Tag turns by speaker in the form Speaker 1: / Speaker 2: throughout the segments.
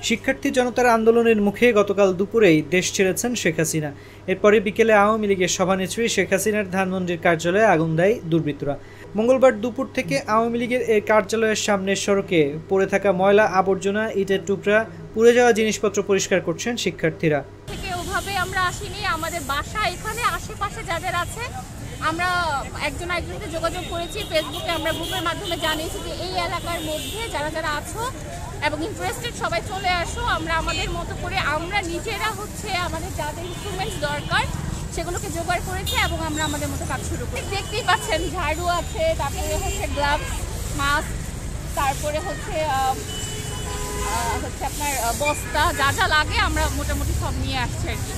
Speaker 1: শিক্ষার্থী জনতার আন্দোলনের মুখে গতকাল দুপুরেই দেশ ছেড়েছেন শেখ হাসিনা। এরপরে বিকেলে আওয়ামী লীগের সভানেত্রী শেখ হাসিনার ধানমন্ডির কার্যালয়ে আগুন দেয় দুর্বৃত্তরা। মঙ্গলবার দুপুর থেকে আওয়ামী লীগের এই কার্যালয়ের সামনের সড়কে পড়ে থাকা ময়লা আবর্জনা, ইটের টুকরা, পুড়ে যাওয়া জিনিসপত্র পরিষ্কার করছেন শিক্ষার্থীরা।
Speaker 2: ওভাবে আমরা আসিনি, আমাদের বাসা এখানে আশেপাশে যাদের আছে আমরা একজন আরেকজনকে যোগাযোগ করেছি, ফেসবুকে আমরা গ্রুপের মাধ্যমে জানিয়েছি যে এই এলাকার মধ্যে যারা যারা আছো এবং ইন্টারেস্টেড সবাই চলে আসো। আমরা আমাদের মতো করে আমরা নিজেরা আমাদের যাদের ইনস্ট্রুমেন্টস দরকার সেগুলোকে জোগাড় করেছি এবং আমরা আমাদের মতো কাজ শুরু করি। দেখতেই পাচ্ছেন ঝাড়ু আছে, তারপরে গ্লাভস, মাস্ক, তারপরে আপনার বস্তা, যা যা লাগে আমরা মোটামুটি সব নিয়ে আসছি আর কি।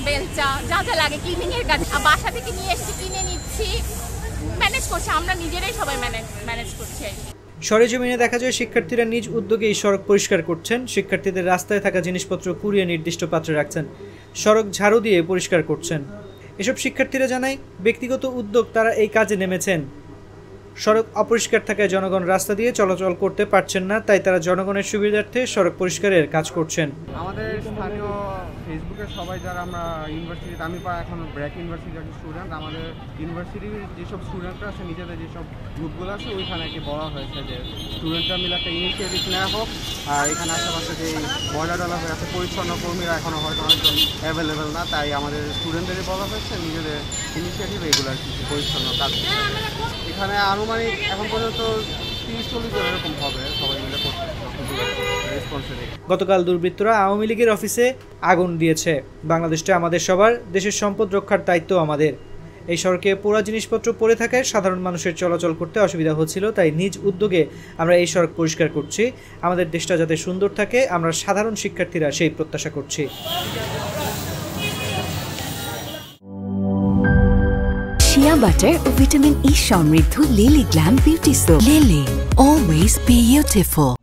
Speaker 2: বেলচা, যা যা লাগে ক্লিনিং এর কাজ বাসা থেকে নিয়ে এসছি, কিনে নিচ্ছি, ম্যানেজ করছি, আমরা নিজেরাই সবাই ম্যানেজ করছি আর কি।
Speaker 1: সরেজমিনে দেখা যায় শিক্ষার্থীরা নিজ উদ্যোগে এই সড়ক পরিষ্কার করছেন। শিক্ষার্থীদের রাস্তায় থাকা জিনিসপত্র কুড়িয়ে নির্দিষ্ট পাত্রে রাখছেন, সড়ক ঝাড়ু দিয়ে পরিষ্কার করছেন। এসব শিক্ষার্থীরা জানায় ব্যক্তিগত উদ্যোগ তারা এই কাজে নেমেছেন। সড়ক অপরিষ্কার থাকায় জনগণ রাস্তা দিয়ে চলাচল করতে পারছেন না, তাই তারা জনগণের সুবিধার্থে সড়ক পরিষ্কারের কাজ করছেন।
Speaker 3: আমাদের স্থানীয় ফেসবুকের সবাই যারা আমরা ইউনিভার্সিটিতে, আমি এখন ব্র্যাক ইউনিভার্সিটির একজন স্টুডেন্ট, আমাদের ইউনিভার্সিটির যেসব স্টুডেন্টরা আছে নিজেদের যেসব গ্রুপগুলো আছে ওইখানে কি বলা হয়েছে যে স্টুডেন্টরা মিলে একটা ইনিশিয়েটিভ নেওয়া হোক। আর এখানে আশেপাশে যে ময়লা ডালা হয়ে আছে, পরিচ্ছন্ন কর্মীরা এখনও হয়তো অনেকজন অ্যাভেলেবেল না, তাই আমাদের স্টুডেন্টদেরই বলা হয়েছে নিজেদের ইনিশিয়েটিভ এগুলো আর কি পরিচ্ছন্ন কাজ। এখানে আনুমানিক এখন পর্যন্ত 30-40 জন এরকম হবে, সবাই মিলে করতে।
Speaker 1: গতকাল দুর্বৃত্তরা আওয়ামী লীগের অফিসে আগুন দিয়েছে। বাংলাদেশটা আমাদের সবার, দেশের সম্পদ রক্ষার দায়িত্ব আমাদের। এই সড়কে পোড়া জিনিসপত্র পড়ে থাকায় সাধারণ মানুষের চলাচল করতে অসুবিধা হচ্ছিল, তাই নিজ উদ্যোগে আমরা এই সড়ক পরিষ্কার করছি। আমাদের দেশটা যাতে সুন্দর থাকে, আমরা সাধারণ শিক্ষার্থীরা সেই প্রত্যাশা করছি।
Speaker 4: শিয়া বাটার ও ভিটামিন ই সমৃদ্ধ lily glam beauty soap. Lily, always beautiful.